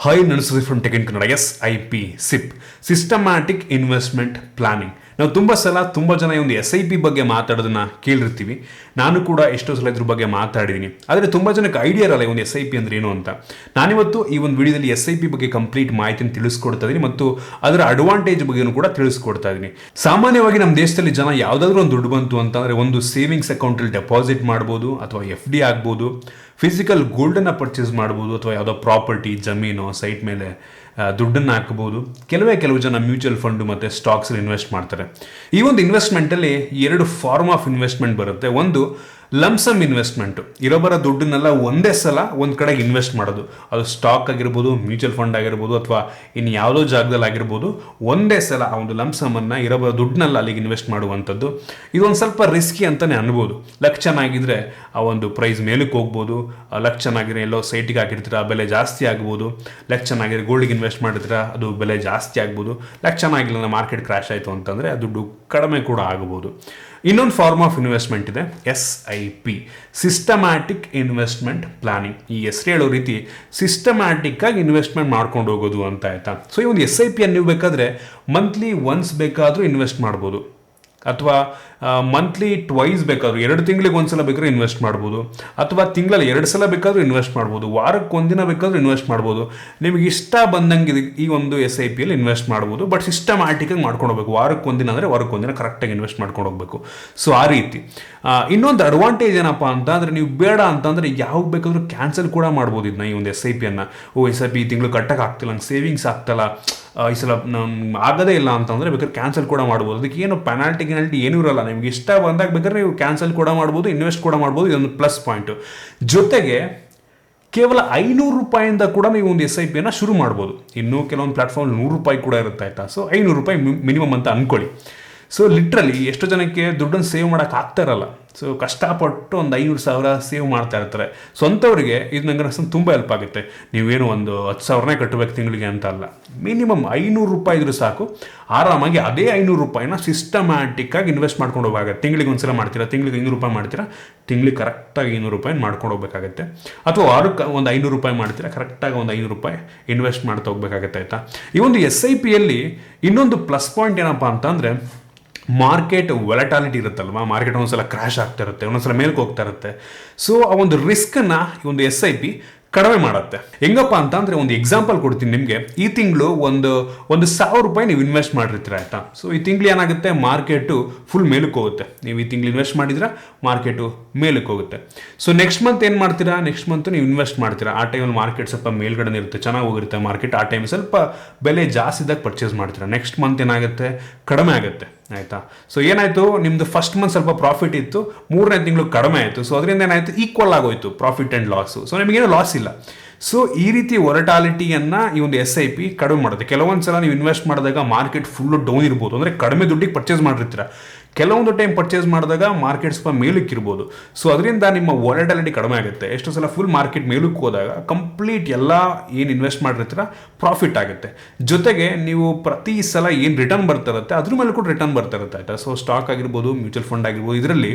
Hi nursery from tech in Kannada. SIP SIP systematic investment planning. ನಾವು ತುಂಬ ಸಲ ತುಂಬ ಜನ ಈ ಒಂದು SIP ಬಗ್ಗೆ ಮಾತಾಡೋದನ್ನ ಕೇಳಿರ್ತೀವಿ. ನಾನು ಕೂಡ ಎಷ್ಟೋ ಸಲ ಇದ್ರ ಬಗ್ಗೆ ಮಾತಾಡಿದ್ದೀನಿ. ಆದರೆ ತುಂಬ ಜನಕ್ಕೆ ಐಡಿಯಾ ಇರಲ್ಲ ಈ ಒಂದು SIP ಅಂದ್ರೆ ಏನು ಅಂತ. ನಾನಿವತ್ತು ಈ ಒಂದು ವಿಡಿಯೋದಲ್ಲಿ SIP ಬಗ್ಗೆ ಕಂಪ್ಲೀಟ್ ಮಾಹಿತಿನ ತಿಳಿಸ್ಕೊಡ್ತಾ ಇದ್ದೀನಿ ಮತ್ತು ಅದರ ಅಡ್ವಾಂಟೇಜ್ ಬಗ್ಗೆನೂ ಕೂಡ ತಿಳಿಸ್ಕೊಡ್ತಾ ಇದ್ದೀನಿ. ಸಾಮಾನ್ಯವಾಗಿ ನಮ್ಮ ದೇಶದಲ್ಲಿ ಜನ ಯಾವುದಾದ್ರೂ ಒಂದು ದುಡ್ಡು ಬಂತು ಅಂತಂದರೆ ಒಂದು ಸೇವಿಂಗ್ಸ್ ಅಕೌಂಟಲ್ಲಿ ಡೆಪಾಸಿಟ್ ಮಾಡ್ಬೋದು, ಅಥವಾ FD ಆಗ್ಬೋದು, ಫಿಸಿಕಲ್ ಗೋಲ್ಡನ್ನು ಪರ್ಚೇಸ್ ಮಾಡ್ಬೋದು, ಅಥವಾ ಯಾವುದೋ ಪ್ರಾಪರ್ಟಿ ಜಮೀನು ಸೈಟ್ ಮೇಲೆ ದುಡ್ಡನ್ನು ಹಾಕ್ಬೋದು. ಕೆಲವು ಜನ ಮ್ಯೂಚುವಲ್ ಫಂಡು ಮತ್ತು ಸ್ಟಾಕ್ಸಲ್ಲಿ ಇನ್ವೆಸ್ಟ್ ಮಾಡ್ತಾರೆ. ಈ ಒಂದು ಇನ್ವೆಸ್ಟ್ಮೆಂಟಲ್ಲಿ ಎರಡು ಫಾರ್ಮ್ ಆಫ್ ಇನ್ವೆಸ್ಟ್ಮೆಂಟ್ ಬರುತ್ತೆ. ಒಂದು ಲಮ್ಸಮ್ ಇನ್ವೆಸ್ಟ್ಮೆಂಟು, ಇರೋಬರೋ ದುಡ್ಡನ್ನೆಲ್ಲ ಒಂದೇ ಸಲ ಒಂದು ಕಡೆಗೆ ಇನ್ವೆಸ್ಟ್ ಮಾಡೋದು. ಅದು ಸ್ಟಾಕ್ ಆಗಿರ್ಬೋದು, ಮ್ಯೂಚುವಲ್ ಫಂಡ್ ಆಗಿರ್ಬೋದು, ಅಥವಾ ಇನ್ನು ಯಾವುದೋ ಜಾಗದಲ್ಲಿ ಆಗಿರ್ಬೋದು. ಒಂದೇ ಸಲ ಆ ಒಂದು ಲಮ್ಸಮನ್ನು ಇರೋಬರೋ ದುಡ್ಡನ್ನೆಲ್ಲ ಅಲ್ಲಿಗೆ ಇನ್ವೆಸ್ಟ್ ಮಾಡುವಂಥದ್ದು. ಇದೊಂದು ಸ್ವಲ್ಪ ರಿಸ್ಕಿ ಅಂತಲೇ ಅನ್ಬೋದು. ಲಕ್ ಚೆನ್ನಾಗಿದ್ರೆ ಆ ಒಂದು ಪ್ರೈಸ್ ಮೇಲಕ್ಕೆ ಹೋಗ್ಬೋದು. ಲಕ್ ಚೆನ್ನಾಗಿದ್ರೆ ಎಲ್ಲೋ ಸೈಟಿಗೆ ಹಾಕಿರ್ತೀರ, ಬೆಲೆ ಜಾಸ್ತಿ ಆಗ್ಬೋದು. ಲಕ್ ಚೆನ್ನಾಗಿದ್ರೆ ಗೋಲ್ಡಿಗೆ ಇನ್ವೆಸ್ಟ್ ಮಾಡಿದ್ರೆ ಅದು ಬೆಲೆ ಜಾಸ್ತಿ ಆಗ್ಬೋದು. ಲಕ್ ಚೆನ್ನಾಗಿಲ್ಲ, ಮಾರ್ಕೆಟ್ ಕ್ರ್ಯಾಶ್ ಆಯಿತು ಅಂತಂದರೆ ಆ ದುಡ್ಡು ಕಡಿಮೆ ಕೂಡ ಆಗ್ಬೋದು. ಇನ್ನೊಂದು ಫಾರ್ಮ್ ಆಫ್ ಇನ್ವೆಸ್ಟ್ಮೆಂಟ್ ಇದೆ, SIP ಸಿಸ್ಟಮ್ಯಾಟಿಕ್ ಇನ್ವೆಸ್ಟ್ಮೆಂಟ್ ಪ್ಲಾನಿಂಗ್. ಈ ಹೆಸರು ಹೇಳೋ ರೀತಿ ಸಿಸ್ಟಮ್ಯಾಟಿಕ್ ಆಗಿ ಇನ್ವೆಸ್ಟ್ಮೆಂಟ್ ಮಾಡ್ಕೊಂಡು ಹೋಗೋದು ಅಂತ ಆಯ್ತಾ. ಸೊ ಈ ಒಂದು SIP ಅನ್ನು ನೀವು ಬೇಕಾದರೆ ಮಂತ್ಲಿ ಒನ್ಸ್ ಬೇಕಾದರೂ ಇನ್ವೆಸ್ಟ್ ಮಾಡ್ಬೋದು, ಅಥವಾ ಮಂತ್ಲಿ ಟ್ವೈಸ್ ಬೇಕಾದರೂ 2 ತಿಂಗಳಿಗೆ ಒಂದ್ಸಲ ಬೇಕಾದ್ರೂ ಇನ್ವೆಸ್ಟ್ ಮಾಡ್ಬೋದು, ಅಥವಾ ತಿಂಗಳಲ್ಲಿ 2 ಸಲ ಬೇಕಾದರೂ ಇನ್ವೆಸ್ಟ್ ಮಾಡ್ಬೋದು, ವಾರಕ್ಕೆ ಒಂದಿನ ಬೇಕಾದರೂ ಇನ್ವೆಸ್ಟ್ ಮಾಡ್ಬೋದು. ನಿಮಗೆ ಇಷ್ಟ ಬಂದಂಗೆ ಈ ಒಂದು SIPಯಲ್ಲಿ ಇನ್ವೆಸ್ಟ್ ಮಾಡ್ಬೋದು. ಬಟ್ ಸಿಸ್ಟಮ್ಯಾಟಿಕಾಗಿ ಮಾಡ್ಕೊಂಡು ಹೋಗ್ಬೇಕು. ವಾರಕ್ಕೆ ಒಂದಿನ ಅಂದರೆ ವಾರಕ್ಕೆ ಒಂದಿನ ಕರೆಕ್ಟಾಗಿ ಇನ್ವೆಸ್ಟ್ ಮಾಡ್ಕೊಂಡು ಹೋಗ್ಬೇಕು. ಸೊ ಆ ರೀತಿ. ಇನ್ನೊಂದು ಅಡ್ವಾಂಟೇಜ್ ಏನಪ್ಪ ಅಂತ ಅಂದರೆ, ನೀವು ಬೇಡ ಅಂತಂದರೆ ಯಾವಾಗ ಬೇಕಾದರೂ ಕ್ಯಾನ್ಸಲ್ ಕೂಡ ಮಾಡ್ಬೋದು ಇದನ್ನ, ಈ ಒಂದು SIPಯನ್ನು. SIP ಈ ತಿಂಗಳು ಕಟ್ಟಕ್ಕೆ ಆಗ್ತಿಲ್ಲ, ನಂಗೆ ಸೇವಿಂಗ್ಸ್ ಆಗ್ತಲ್ಲ, ಈ ಸಲ ನಾನು ಆಗೋದೇ ಇಲ್ಲ ಅಂತಂದರೆ ಬೇಕಾದ್ರೆ ಕ್ಯಾನ್ಸಲ್ ಕೂಡ ಮಾಡ್ಬೋದು. ಅದಕ್ಕೆ ಏನು ಪೆನಾಲ್ಟಿ ಏನೂ ಇರಲ್ಲ. ನಿಮ್ಗೆ ಇಷ್ಟ ಬಂದಾಗ ಬೇಕಾದ್ರೆ ನೀವು ಕ್ಯಾನ್ಸಲ್ ಕೂಡ ಮಾಡ್ಬೋದು, ಇನ್ವೆಸ್ಟ್ ಕೂಡ ಮಾಡ್ಬೋದು. ಇದೊಂದು ಪ್ಲಸ್ ಪಾಯಿಂಟು. ಜೊತೆಗೆ ಕೇವಲ 500 ರೂಪಾಯಿಂದ ಕೂಡ ನೀವು ಒಂದು SIPಯನ್ನು ಶುರು ಮಾಡ್ಬೋದು. ಇನ್ನು ಕೆಲವೊಂದು ಪ್ಲಾಟ್ಫಾರ್ಮ್ 100 ರೂಪಾಯಿ ಕೂಡ ಇರುತ್ತೆ ಆಯಿತಾ. ಸೊ 500 ರೂಪಾಯಿ ಮಿನಿಮಮ್ ಅಂತ ಅಂದ್ಕೊಳ್ಳಿ. ಸೊ ಲಿಟ್ರಲಿ ಎಷ್ಟೋ ಜನಕ್ಕೆ ದುಡ್ಡನ್ನು ಸೇವ್ ಮಾಡೋಕೆ ಆಗ್ತಾ ಇರಲ್ಲ. ಸೊ ಕಷ್ಟಪಟ್ಟು ಒಂದು 500,000 ಸೇವ್ ಮಾಡ್ತಾ ಇರ್ತಾರೆ. ಸ್ವಂತವರಿಗೆ ಇದು ನಂಗೆ ತುಂಬ ಹೆಲ್ಪ್ ಆಗುತ್ತೆ. ನೀವೇನು ಒಂದು 10,000ನೇ ಕಟ್ಟಬೇಕು ತಿಂಗಳಿಗೆ ಅಂತ ಅಲ್ಲ, ಮಿನಿಮಮ್ 500 ರೂಪಾಯಿ ಇದ್ರೂ ಸಾಕು. ಆರಾಮಾಗಿ ಅದೇ 500 ರೂಪಾಯಿನ ಸಿಸ್ಟಮ್ಯಾಟಿಕ್ಕಾಗಿ ಇನ್ವೆಸ್ಟ್ ಮಾಡ್ಕೊಂಡು ಹೋಗ್ಬೇಕಾಗುತ್ತೆ. ತಿಂಗಳಿಗೆ ಒಂದ್ಸಲ ಮಾಡ್ತೀರಾ, ತಿಂಗಳಿಗೆ 500 ರೂಪಾಯಿ ಮಾಡ್ತೀರಾ, ತಿಂಗಳಿಗೆ ಕರೆಕ್ಟಾಗಿ 500 ರೂಪಾಯಿ ಮಾಡ್ಕೊಂಡು ಹೋಗ್ಬೇಕಾಗತ್ತೆ. ಅಥವಾ ವಾರಕ್ಕೆ ಒಂದು 500 ರೂಪಾಯಿ ಮಾಡ್ತೀರಾ, ಕರೆಕ್ಟಾಗಿ ಒಂದು 500 ರೂಪಾಯಿ ಇನ್ವೆಸ್ಟ್ ಮಾಡ್ತಾ ಹೋಗ್ಬೇಕಾಗತ್ತೆ ಆಯಿತಾ. ಈ ಒಂದು SIPಯಲ್ಲಿ ಇನ್ನೊಂದು ಪ್ಲಸ್ ಪಾಯಿಂಟ್ ಏನಪ್ಪ ಅಂತಂದರೆ, ಮಾರ್ಕೆಟ್ ವೊಲಟಾಲಿಟಿ ಇರುತ್ತಲ್ವ, ಮಾರ್ಕೆಟ್ ಒಂದೊಂದ್ಸಲ ಕ್ರ್ಯಾಶ್ ಆಗ್ತಾ ಇರುತ್ತೆ, ಒಂದೊಂದ್ಸಲ ಮೇಲ್ಗೆ ಹೋಗ್ತಾ ಇರುತ್ತೆ. ಸೊ ಆ ಒಂದು ರಿಸ್ಕನ್ನು ಈ ಒಂದು SIP ಕಡಿಮೆ ಮಾಡುತ್ತೆ. ಹೆಂಗಪ್ಪ ಅಂತ ಅಂದರೆ, ಒಂದು ಎಕ್ಸಾಂಪಲ್ ಕೊಡ್ತೀನಿ ನಿಮಗೆ. ಈ ತಿಂಗಳು ಒಂದು 1,000 ರೂಪಾಯಿ ನೀವು ಇನ್ವೆಸ್ಟ್ ಮಾಡಿರ್ತೀರ ಆಯಿತಾ. ಸೊ ಈ ತಿಂಗಳು ಏನಾಗುತ್ತೆ, ಮಾರ್ಕೆಟು ಫುಲ್ ಮೇಲಕ್ಕೆ ಹೋಗುತ್ತೆ. ನೀವು ಈ ತಿಂಗಳು ಇನ್ವೆಸ್ಟ್ ಮಾಡಿದ್ರೆ ಮಾರ್ಕೆಟು ಮೇಲಕ್ಕೆ ಹೋಗುತ್ತೆ. ಸೊ ನೆಕ್ಸ್ಟ್ ಮಂತ್ ಏನು ಮಾಡ್ತೀರಾ, ನೆಕ್ಸ್ಟ್ ಮಂತ್ ನೀವು ಇನ್ವೆಸ್ಟ್ ಮಾಡ್ತೀರಾ. ಆ ಟೈಮಲ್ಲಿ ಮಾರ್ಕೆಟ್ ಸ್ವಲ್ಪ ಮೇಲ್ಗಡೆ ಇರುತ್ತೆ, ಚೆನ್ನಾಗಿ ಹೋಗಿರುತ್ತೆ ಮಾರ್ಕೆಟ್. ಆ ಟೈಮ್ ಸ್ವಲ್ಪ ಬೆಲೆ ಜಾಸ್ತಿ ಇದ್ದಾಗ ಪರ್ಚೇಸ್ ಮಾಡ್ತೀರಾ. ನೆಕ್ಸ್ಟ್ ಮಂತ್ ಏನಾಗುತ್ತೆ, ಕಡಿಮೆ ಆಗುತ್ತೆ ಆಯಿತಾ. ಸೊ ಏನಾಯಿತು, ನಿಮ್ಮದು ಫಸ್ಟ್ ಮಂತ್ ಸ್ವಲ್ಪ ಪ್ರಾಫಿಟ್ ಇತ್ತು, 3ನೇ ತಿಂಗಳು ಕಡಿಮೆ ಆಯಿತು. ಸೊ ಅದರಿಂದ ಏನಾಯಿತು, ಈಕ್ವಲ್ ಆಗೋಯ್ತು ಪ್ರಾಫಿಟ್ ಆ್ಯಂಡ್ ಲಾಸು. ಸೊ ನಿಮಗೇನು ಲಾಸ್ ಇಲ್ಲ. ಸೊ ಈ ರೀತಿ ವೊಲಟಾಲಿಟಿಯನ್ನು ಈ ಒಂದು SIP ಕಡಿಮೆ ಮಾಡುತ್ತೆ. ಕೆಲವೊಂದು ಸಲ ನೀವು ಇನ್ವೆಸ್ಟ್ ಮಾಡಿದಾಗ ಮಾರ್ಕೆಟ್ ಫುಲ್ಲು ಡೌನ್ ಇರ್ಬೋದು, ಅಂದರೆ ಕಡಿಮೆ ದುಡ್ಡಿಗೆ ಪರ್ಚೇಸ್ ಮಾಡಿರ್ತೀರ. ಕೆಲವೊಂದು ಟೈಮ್ ಪರ್ಚೇಸ್ ಮಾಡಿದಾಗ ಮಾರ್ಕೆಟ್ ಸ್ವಲ್ಪ ಮೇಲಕ್ಕೆ ಇರ್ಬೋದು. ಸೊ ಅದರಿಂದ ನಿಮ್ಮ ವೊಲಟಾಲಿಟಿ ಕಡಿಮೆ ಆಗುತ್ತೆ. ಎಷ್ಟೋ ಸಲ ಫುಲ್ ಮಾರ್ಕೆಟ್ ಮೇಲಕ್ಕೆ ಹೋದಾಗ ಕಂಪ್ಲೀಟ್ ಎಲ್ಲ ಏನು ಇನ್ವೆಸ್ಟ್ ಮಾಡಿರ್ತೀರ ಪ್ರಾಫಿಟ್ ಆಗುತ್ತೆ. ಜೊತೆಗೆ ನೀವು ಪ್ರತಿ ಸಲ ಏನು ರಿಟರ್ನ್ ಬರ್ತಾ ಇರುತ್ತೆ ಅದ್ರ ಮೇಲೆ ಕೂಡ ರಿಟರ್ನ್ ಬರ್ತಾ ಇರುತ್ತೆ ಆಯಿತಾ. ಸೊ ಸ್ಟಾಕ್ ಆಗಿರ್ಬೋದು, ಮ್ಯೂಚುವಲ್ ಫಂಡ್ ಆಗಿರ್ಬೋದು, ಇದರಲ್ಲಿ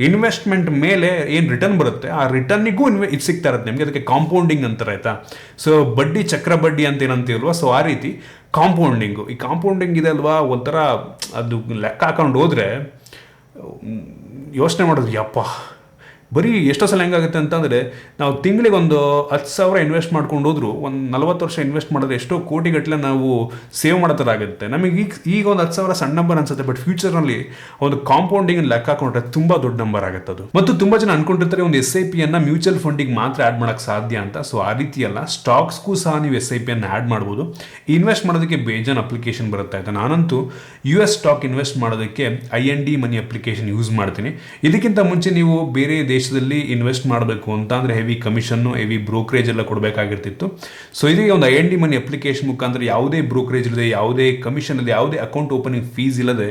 ಇನ್ವೆಸ್ಟ್ಮೆಂಟ್ ಮೇಲೆ ಏನು ರಿಟರ್ನ್ ಬರುತ್ತೆ ಆ ರಿಟರ್ನಿಗೂ ಇದು ಸಿಗ್ತಾ ಇರುತ್ತೆ ನಿಮಗೆ. ಅದಕ್ಕೆ ಕಾಂಪೌಂಡಿಂಗ್ ಅಂತಾರೆ ಆಯಿತಾ. ಸೊ ಬಡ್ಡಿ ಚಕ್ರ ಬಡ್ಡಿ ಅಂತ ಏನಂತೀವಲ್ವ, ಸೊ ಆ ರೀತಿ ಕಾಂಪೌಂಡಿಂಗು. ಈ ಕಾಂಪೌಂಡಿಂಗ್ ಇದೆ ಅಲ್ವಾ, ಒಂಥರ ಅದು ಲೆಕ್ಕ ಹಾಕೊಂಡು ಹೋದರೆ ಯೋಚನೆ ಮಾಡೋದು, ಯಪ್ಪ ಬರೀ ಎಷ್ಟೋ ಸಲ ಹೆಂಗಾಗುತ್ತೆ ಅಂತಂದರೆ, ನಾವು ತಿಂಗಳಿಗೆ ಒಂದು 10,000 ಇನ್ವೆಸ್ಟ್ ಮಾಡ್ಕೊಂಡು ಹೋದ್ರು ಒಂದು 40 ವರ್ಷ ಇನ್ವೆಸ್ಟ್ ಮಾಡಿದ್ರೆ ಎಷ್ಟೋ ಕೋಟಿಗಟ್ಟಲೆ ನಾವು ಸೇವ್ ಮಾಡೋ ಥರ ಆಗುತ್ತೆ. ನಮಗೆ ಈಗ ಒಂದು 10,000 ಸಣ್ಣ ನಂಬರ್ ಅನ್ಸುತ್ತೆ, ಬಟ್ ಫ್ಯೂಚರ್ನಲ್ಲಿ ಒಂದು ಕಾಂಪೌಂಡಿಂಗ್ ಲೆಕ್ಕ ಹಾಕೊಂಡ್ರೆ ತುಂಬ ದೊಡ್ಡ ನಂಬರ್ ಆಗುತ್ತೆ ಅದು. ಮತ್ತು ತುಂಬ ಜನ ಅನ್ಕೊಂಡಿರ್ತಾರೆ ಒಂದು SIPಯನ್ನು ಮ್ಯೂಚುವಲ್ ಫಂಡಿಗೆ ಮಾತ್ರ ಆ್ಯಡ್ ಮಾಡೋಕ್ಕೆ ಸಾಧ್ಯ ಅಂತ. ಸೊ ಆ ರೀತಿಯಲ್ಲ, ಸ್ಟಾಕ್ಸ್ಗೂ ಸಹ ನೀವು SIPಯನ್ನು ಆ್ಯಡ್ ಮಾಡ್ಬೋದು. ಇನ್ವೆಸ್ಟ್ ಮಾಡೋದಕ್ಕೆ ಬೇಜಾನ್ ಅಪ್ಲಿಕೇಶನ್ ಬರುತ್ತೆ ಆಯಿತಾ. ನಾನಂತೂ US ಸ್ಟಾಕ್ ಇನ್ವೆಸ್ಟ್ ಮಾಡೋದಕ್ಕೆ IND ಮನಿ ಅಪ್ಲಿಕೇಶನ್ ಯೂಸ್ ಮಾಡ್ತೀನಿ. ಇದಕ್ಕಿಂತ ಮುಂಚೆ ನೀವು ಬೇರೆ ದೇಶದಲ್ಲಿ ಇನ್ವೆಸ್ಟ್ ಮಾಡಬೇಕು ಅಂತ ಅಂದರೆ ಹೆವಿ ಕಮಿಷನ್ನು, ಹೆವಿ ಬ್ರೋಕರೇಜ್ ಎಲ್ಲ ಕೊಡಬೇಕಾಗಿರ್ತಿತ್ತು. ಸೊ ಇದೀಗ ಒಂದು IND ಮನಿ ಅಪ್ಲಿಕೇಶನ್ ಮುಖಾಂತರ ಯಾವುದೇ ಬ್ರೋಕರೇಜ್ ಇಲ್ಲದೆ, ಯಾವುದೇ ಕಮಿಷನ್ ಇಲ್ಲದೆ, ಯಾವುದೇ ಅಕೌಂಟ್ ಓಪನಿಂಗ್ ಫೀಸ್ ಇಲ್ಲದೆ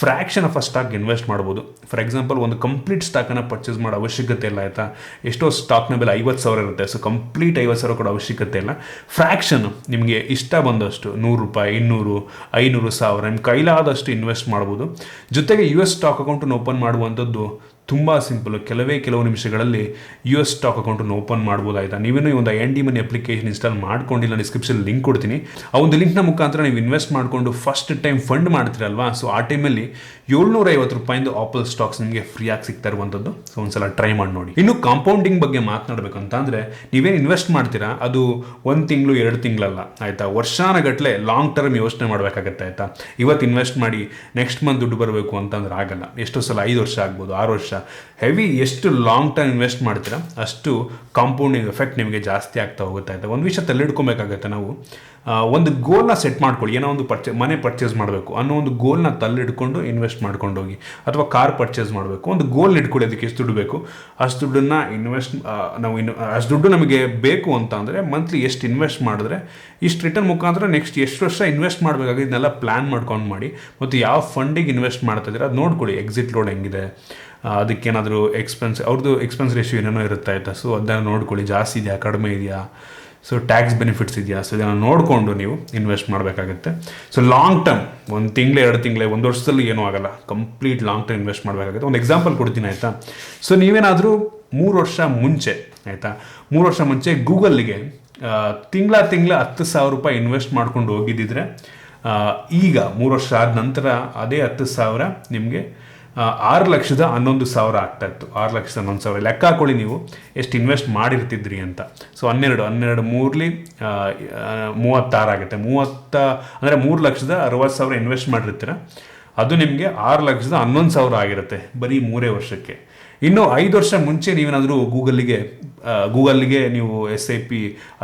fraction of a stock invest ಮಾಡ್ಬೋದು. ಫಾರ್ ಎಕ್ಸಾಂಪಲ್, ಒಂದು ಕಂಪ್ಲೀಟ್ ಸ್ಟಾಕನ್ನು ಪರ್ಚೇಸ್ ಮಾಡೋ ಅವಶ್ಯಕತೆ ಇಲ್ಲ ಆಯಿತಾ. ಎಷ್ಟೋ ಸ್ಟಾಕ್ನ ಬೆಲೆ 50,000 ಇರುತ್ತೆ. ಸೊ ಕಂಪ್ಲೀಟ್ 50,000 ಕೊಡೋ ಅವಶ್ಯಕತೆ ಇಲ್ಲ. ಫ್ರ್ಯಾಕ್ಷನ್ ನಿಮಗೆ ಇಷ್ಟ ಬಂದಷ್ಟು 100 ರೂಪಾಯಿ, 200, 500, 1000 ನಿಮ್ಮ ಕೈಲಾದಷ್ಟು ಇನ್ವೆಸ್ಟ್ ಮಾಡ್ಬೋದು. ಜೊತೆಗೆ US ಸ್ಟಾಕ್ ಅಕೌಂಟನ್ನು ಓಪನ್ ಮಾಡುವಂಥದ್ದು ತುಂಬ ಸಿಂಪಲ್, ಕೆಲವು ನಿಮಿಷಗಳಲ್ಲಿ US ಸ್ಟಾಕ್ ಅಕೌಂಟನ್ನು ಓಪನ್ ಮಾಡ್ಬೋದು. ಆಯಿತಾ, ನೀವೇನು ಈ ಒಂದು IND ಮನಿ ಅಪ್ಲಿಕೇಶನ್ ಇನ್ಸ್ಟಾಲ್ ಮಾಡ್ಕೊಂಡಿಲ್ಲ, ಡಿಸ್ಕ್ರಿಪ್ಷನ್ ಲಿಂಕ್ ಕೊಡ್ತೀನಿ. ಆ ಒಂದು ಲಿಂಕ್ನ ಮುಖಾಂತರ ನೀವು ಇನ್ವೆಸ್ಟ್ ಮಾಡಿಕೊಂಡು ಫಸ್ಟ್ ಟೈಮ್ ಫಂಡ್ ಮಾಡ್ತೀರಲ್ವಾ, ಸೊ ಆ ಟೈಮಲ್ಲಿ ₹750 ಆಪಲ್ ಸ್ಟಾಕ್ಸ್ ನಿಮಗೆ ಫ್ರೀಯಾಗಿ ಸಿಗ್ತಾ ಇರುವಂಥದ್ದು. ಸೊ ಒಂದ್ಸಲ ಟ್ರೈ ಮಾಡಿ ನೋಡಿ. ಇನ್ನು ಕಾಂಪೌಂಡಿಂಗ್ ಬಗ್ಗೆ ಮಾತನಾಡಬೇಕು ಅಂತ ಅಂದರೆ, ನೀವೇನು ಇನ್ವೆಸ್ಟ್ ಮಾಡ್ತೀರಾ ಅದು 1 ತಿಂಗಳು 2 ತಿಂಗಳಲ್ಲ, ಆಯಿತಾ, ವರ್ಷಾನಗಟ್ಟಲೆ ಲಾಂಗ್ ಟರ್ಮ್ ಯೋಚನೆ ಮಾಡಬೇಕಾಗತ್ತೆ. ಆಯಿತಾ, ಇವತ್ತು ಇನ್ವೆಸ್ಟ್ ಮಾಡಿ ನೆಕ್ಸ್ಟ್ ಮಂತ್ ದುಡ್ಡು ಬರಬೇಕು ಅಂತಂದ್ರೆ ಆಗಲ್ಲ. ಎಷ್ಟೋ ಸಲ 5 ವರ್ಷ ಆಗ್ಬೋದು, 6 ವರ್ಷ, ಹೆವಿ ಎಷ್ಟು ಲಾಂಗ್ ಟರ್ಮ್ ಇನ್ವೆಸ್ಟ್ ಮಾಡ್ತೀರಾ ಅಷ್ಟು ಕಾಂಪೌಂಡಿಂಗ್ ಎಫೆಕ್ಟ್ ನಿಮಗೆ ಜಾಸ್ತಿ ಆಗ್ತಾ ಹೋಗುತ್ತೆ. ಆಯಿತಾ, ಒಂದು ವಿಷಯ ತಲ್ಲಿಡ್ಕೊಬೇಕಾಗತ್ತೆ, ನಾವು ಒಂದು ಗೋಲ್ನ ಸೆಟ್ ಮಾಡ್ಕೊಳ್ಳಿ. ಏನೋ ಒಂದು ಮನೆ ಪರ್ಚೇಸ್ ಮಾಡಬೇಕು ಅನ್ನೋ ಒಂದು ಗೋಲ್ನ ತಲ್ಲಿಡ್ಕೊಂಡು ಇನ್ವೆಸ್ಟ್ ಮಾಡ್ಕೊಂಡು ಹೋಗಿ, ಅಥವಾ ಕಾರ್ ಪರ್ಚೇಸ್ ಮಾಡಬೇಕು, ಒಂದು ಗೋಲ್ ಇಟ್ಕೊಳ್ಳಿ, ಅದಕ್ಕೆ ಎಷ್ಟು ದುಡ್ಡು ಬೇಕು ಅಷ್ಟು ದುಡ್ಡನ್ನು ಅಷ್ಟು ದುಡ್ಡು ನಮಗೆ ಬೇಕು ಅಂತ ಅಂದರೆ ಮಂತ್ಲಿ ಎಷ್ಟು ಇನ್ವೆಸ್ಟ್ ಮಾಡಿದ್ರೆ ಇಷ್ಟು ರಿಟರ್ನ್ ಮುಖಾಂತರ ನೆಕ್ಸ್ಟ್ ಎಷ್ಟು ವರ್ಷ ಇನ್ವೆಸ್ಟ್ ಮಾಡಬೇಕಾಗಿ ಇದನ್ನೆಲ್ಲ ಪ್ಲ್ಯಾನ್ ಮಾಡ್ಕೊಂಡು ಮಾಡಿ. ಮತ್ತು ಯಾವ ಫಂಡಿಗೆ ಇನ್ವೆಸ್ಟ್ ಮಾಡ್ತಾ ಇದ್ದೀರಾ ಅದು ನೋಡ್ಕೊಳ್ಳಿ. ಎಕ್ಸಿಟ್ ಲೋಡ್ ಹೆಂಗಿದೆ, ಅದಕ್ಕೇನಾದರೂ ಅವ್ರದ್ದು ಎಕ್ಸ್ಪೆನ್ಸ್ ರೇಷಿಯೋ ಏನೇನೋ ಇರುತ್ತೆ. ಆಯಿತಾ, ಸೊ ಅದನ್ನು ನೋಡ್ಕೊಳ್ಳಿ, ಜಾಸ್ತಿ ಇದೆಯಾ ಕಡಿಮೆ ಇದೆಯಾ, ಸೊ ಟ್ಯಾಕ್ಸ್ ಬೆನಿಫಿಟ್ಸ್ ಇದೆಯಾ, ಸೊ ಇದನ್ನು ನೋಡಿಕೊಂಡು ನೀವು ಇನ್ವೆಸ್ಟ್ ಮಾಡಬೇಕಾಗುತ್ತೆ. ಸೊ ಲಾಂಗ್ ಟರ್ಮ್ 1 ತಿಂಗಳು 2 ತಿಂಗಳು 1 ವರ್ಷದಲ್ಲಿ ಏನೂ ಆಗಲ್ಲ, ಕಂಪ್ಲೀಟ್ ಲಾಂಗ್ ಟರ್ಮ್ ಇನ್ವೆಸ್ಟ್ ಮಾಡಬೇಕಾಗುತ್ತೆ. ಒಂದು ಎಕ್ಸಾಂಪಲ್ ಕೊಡ್ತೀನಿ. ಆಯಿತಾ, ಸೊ ನೀವೇನಾದರೂ 3 ವರ್ಷ ಮುಂಚೆ, ಆಯಿತಾ, 3 ವರ್ಷ ಮುಂಚೆ ಗೂಗಲ್ಗೆ ತಿಂಗಳ ₹10,000 ಇನ್ವೆಸ್ಟ್ ಮಾಡ್ಕೊಂಡು ಹೋಗಿದ್ದಿದ್ರೆ, ಈಗ 3 ವರ್ಷ ಆದ ನಂತರ ಅದೇ 10,000 ನಿಮಗೆ 6,11,000 ಆಗ್ತಾ ಇತ್ತು. 6,11,000 ಲೆಕ್ಕ ಹಾಕೊಳ್ಳಿ ನೀವು ಎಷ್ಟು ಇನ್ವೆಸ್ಟ್ ಮಾಡಿರ್ತಿದ್ರಿ ಅಂತ. ಸೊ 12 ಮೂರ್ಲಿ 36 ಆಗುತ್ತೆ. ಅಂದರೆ 3,60,000 ಇನ್ವೆಸ್ಟ್ ಮಾಡಿರ್ತೀರ, ಅದು ನಿಮಗೆ 6,11,000 ಆಗಿರುತ್ತೆ ಬರೀ 3 ವರ್ಷಕ್ಕೆ. ಇನ್ನು 5 ವರ್ಷ ಮುಂಚೆ ನೀವೇನಾದರೂ ಗೂಗಲ್ಗೆ ನೀವು SIP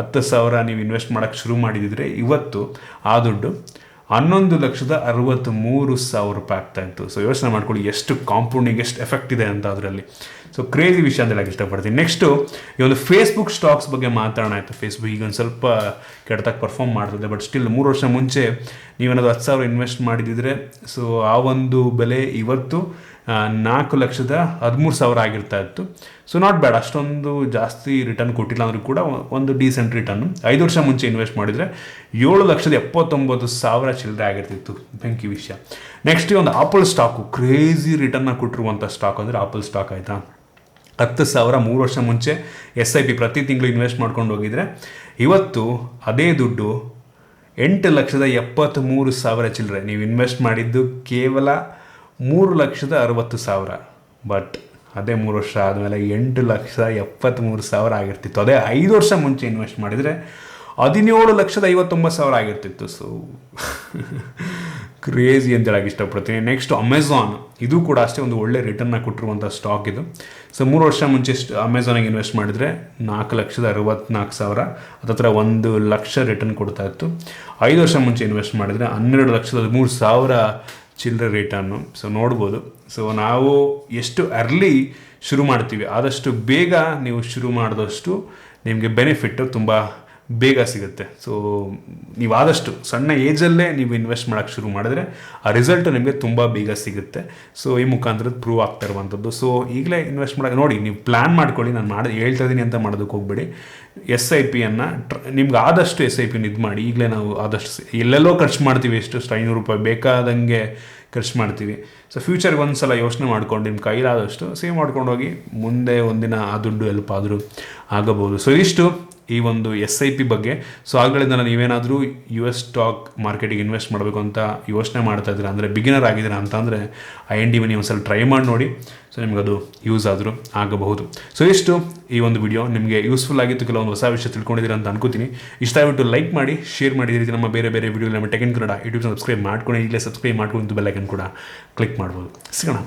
10,000 ನೀವು ಇನ್ವೆಸ್ಟ್ ಮಾಡೋಕ್ಕೆ ಶುರು ಮಾಡಿದಿದ್ರೆ, ಇವತ್ತು ಆ ದುಡ್ಡು 11,63,000 ಆಗ್ತಾ ಇತ್ತು. ಸೊ ಯೋಚನೆ ಮಾಡ್ಕೊಳ್ಳಿ ಎಷ್ಟು ಕಾಂಪೌಂಡಿಂಗ್, ಎಷ್ಟು ಎಫೆಕ್ಟ್ ಇದೆ ಅಂತ ಅದರಲ್ಲಿ. ಸೊ ಕ್ರೇಜಿ ವಿಷಯ ಅಂತ ಹೇಳಕ್ಕೆ ಇಷ್ಟಪಡ್ತೀನಿ. ನೆಕ್ಸ್ಟು ಈ ಒಂದು ಫೇಸ್ಬುಕ್ ಸ್ಟಾಕ್ಸ್ ಬಗ್ಗೆ ಮಾತಾಡೋಣ. ಆಯಿತು, ಫೇಸ್ಬುಕ್ ಈಗ ಒಂದು ಸ್ವಲ್ಪ ಕೆಟ್ಟದಾಗಿ ಪರ್ಫಾರ್ಮ್ ಮಾಡ್ತದೆ, ಬಟ್ ಸ್ಟಿಲ್ 3 ವರ್ಷ ಮುಂಚೆ ನೀವೇನಾದ್ರು 10,000 ಇನ್ವೆಸ್ಟ್ ಮಾಡಿದಿದ್ರೆ, ಸೊ ಆ ಒಂದು ಬೆಲೆ ಇವತ್ತು 4,13,000 ಆಗಿರ್ತಾ ಇತ್ತು. ಸೊ ನಾಟ್ ಬ್ಯಾಡ್, ಅಷ್ಟೊಂದು ಜಾಸ್ತಿ ರಿಟರ್ನ್ ಕೊಟ್ಟಿಲ್ಲ ಅಂದರೂ ಕೂಡ ಒಂದು ಡೀಸೆಂಟ್ ರಿಟರ್ನು. 5 ವರ್ಷ ಮುಂಚೆ ಇನ್ವೆಸ್ಟ್ ಮಾಡಿದರೆ 7,79,000 ಚಿಲ್ಲರೆ ಆಗಿರ್ತಿತ್ತು. ಬೆಂಕಿ ವಿಷಯ. ನೆಕ್ಸ್ಟ್ ಒಂದು ಆಪಲ್ ಸ್ಟಾಕು, ಕ್ರೇಜಿ ರಿಟರ್ನ ಕೊಟ್ಟಿರುವಂಥ ಸ್ಟಾಕ್ ಅಂದರೆ ಆಪಲ್ ಸ್ಟಾಕ್. ಆಯಿತಾ, 10,000 3 ವರ್ಷ ಮುಂಚೆ SIP ಪ್ರತಿ ತಿಂಗಳು ಇನ್ವೆಸ್ಟ್ ಮಾಡ್ಕೊಂಡು ಹೋಗಿದ್ರೆ, ಇವತ್ತು ಅದೇ ದುಡ್ಡು 8,73,000 ಚಿಲ್ಲರೆ. ನೀವು ಇನ್ವೆಸ್ಟ್ ಮಾಡಿದ್ದು ಕೇವಲ 3,60,000, ಬಟ್ ಅದೇ 3 ವರ್ಷ ಆದಮೇಲೆ 8,73,000 ಆಗಿರ್ತಿತ್ತು. ಅದೇ 5 ವರ್ಷ ಮುಂಚೆ ಇನ್ವೆಸ್ಟ್ ಮಾಡಿದರೆ 17,59,000 ಆಗಿರ್ತಿತ್ತು. ಸೊ ಕ್ರೇಜಿ ಅಂತ ಹೇಳಕ್ಕೆ ಇಷ್ಟಪಡ್ತೀನಿ. ನೆಕ್ಸ್ಟ್ ಅಮೆಝಾನ್, ಇದು ಕೂಡ ಅಷ್ಟೇ ಒಂದು ಒಳ್ಳೆ ರಿಟರ್ನ ಕೊಟ್ಟಿರುವಂಥ ಸ್ಟಾಕ್ ಇದು. ಸೊ 3 ವರ್ಷ ಮುಂಚೆ ಅಮೆಝಾನಿಗೆ ಇನ್ವೆಸ್ಟ್ ಮಾಡಿದರೆ 4,64,000, ಹತ್ತಿರ 1 ಲಕ್ಷ ರಿಟರ್ನ್ ಕೊಡ್ತಾ ಇತ್ತು. 5 ವರ್ಷ ಮುಂಚೆ ಇನ್ವೆಸ್ಟ್ ಮಾಡಿದರೆ 12,13,000 ಚಿಲ್ಲರೆ ರಿಟರ್ನು. ಸೊ ನೋಡ್ಬೋದು. ಸೊ ನಾವು ಎಷ್ಟು ಅರ್ಲಿ ಶುರು ಮಾಡ್ತೀವಿ, ಆದಷ್ಟು ಬೇಗ ನೀವು ಶುರು ಮಾಡಿದಷ್ಟು ನಿಮಗೆ ಬೆನಿಫಿಟ್ಟು ತುಂಬ ಬೇಗ ಸಿಗುತ್ತೆ. ಸೊ ನೀವು ಆದಷ್ಟು ಸಣ್ಣ ಏಜಲ್ಲೇ ನೀವು ಇನ್ವೆಸ್ಟ್ ಮಾಡೋಕ್ಕೆ ಶುರು ಮಾಡಿದ್ರೆ ಆ ರಿಸಲ್ಟ್ ನಿಮಗೆ ತುಂಬ ಬೇಗ ಸಿಗುತ್ತೆ. ಸೊ ಈ ಮುಖಾಂತರ ಪ್ರೂವ್ ಆಗ್ತಾ ಇರುವಂಥದ್ದು. ಸೊ ಈಗಲೇ ಇನ್ವೆಸ್ಟ್ ಮಾಡೋಕ್ಕೆ ನೋಡಿ, ನೀವು ಪ್ಲ್ಯಾನ್ ಮಾಡ್ಕೊಳ್ಳಿ. ನಾನು ಹೇಳ್ತಾ ಇದ್ದೀನಿ ಅಂತ ಮಾಡೋದಕ್ಕೆ ಹೋಗ್ಬೇಡಿ. SIPಯನ್ನು ನಿಮ್ಗೆ ಆದಷ್ಟು SIPನ ಇದು ಮಾಡಿ. ಈಗಲೇ ನಾವು ಆದಷ್ಟು ಎಲ್ಲೆಲ್ಲೋ ಖರ್ಚು ಮಾಡ್ತೀವಿ, ಎಷ್ಟು ₹500 ಬೇಕಾದಂಗೆ ಖರ್ಚು ಮಾಡ್ತೀವಿ. ಸೊ ಫ್ಯೂಚರ್ಗೆ ಒಂದು ಸಲ ಯೋಚನೆ ಮಾಡ್ಕೊಂಡು ನಿಮ್ಮ ಕೈಲಾದಷ್ಟು ಸೇವ್ ಮಾಡ್ಕೊಂಡು ಹೋಗಿ, ಮುಂದೆ ಒಂದಿನ ಆ ದುಡ್ಡು ಹೆಲ್ಪ್ ಆದರೂ ಆಗಬಹುದು. ಸೊ ಇಷ್ಟು ಈ ಒಂದು SIP ಬಗ್ಗೆ. ಸೊ ಆಗಳಿಂದ ನೀವೇನಾದರೂ US ಸ್ಟಾಕ್ ಮಾರ್ಕೆಟಿಗೆ ಇನ್ವೆಸ್ಟ್ ಮಾಡಬೇಕು ಅಂತ ಯೋಚನೆ ಮಾಡ್ತಾ ಇದ್ದೀರಾ, ಅಂದರೆ ಬಿಗಿನರ್ ಆಗಿದ್ದೀರಾ ಅಂತ ಅಂದರೆ IND ಮನಿ ಒಂದು ಸಲ ಟ್ರೈ ಮಾಡಿ ನೋಡಿ. ಸೊ ನಿಮಗದು ಯೂಸ್ ಆದರೂ ಆಗಬಹುದು. ಸೊ ಇಷ್ಟು ಈ ಒಂದು ವಿಡಿಯೋ ನಿಮಗೆ ಯೂಸ್ಫುಲ್ ಆಗಿತ್ತು, ಕೆಲವೊಂದು ಹೊಸ ವಿಷಯ ತಿಳ್ಕೊಂಡಿದ್ದೀರಾ ಅಂತ ಅನ್ಕೋತೀನಿ. ಇಷ್ಟ ಆಗಿಬಿಟ್ಟು ಲೈಕ್ ಮಾಡಿ, ಶೇರ್ ಮಾಡಿ. ಈ ರೀತಿ ನಮ್ಮ ಬೇರೆ ವಿಡಿಯೋ ನಮ್ಮ tech in Kannada YouTube subscribe ಮಾಡ್ಕೊಂಡು, ಈಗಲೇ ಸಬ್ಸ್ಕ್ರೈಬ್ ಮಾಡ್ಕೊಂಡು ಬೆಲ್ ಐಕನ್ ಕೂಡ ಕ್ಲಿಕ್ ಮಾಡ್ಬೋದು. ಸಿಗೋಣ.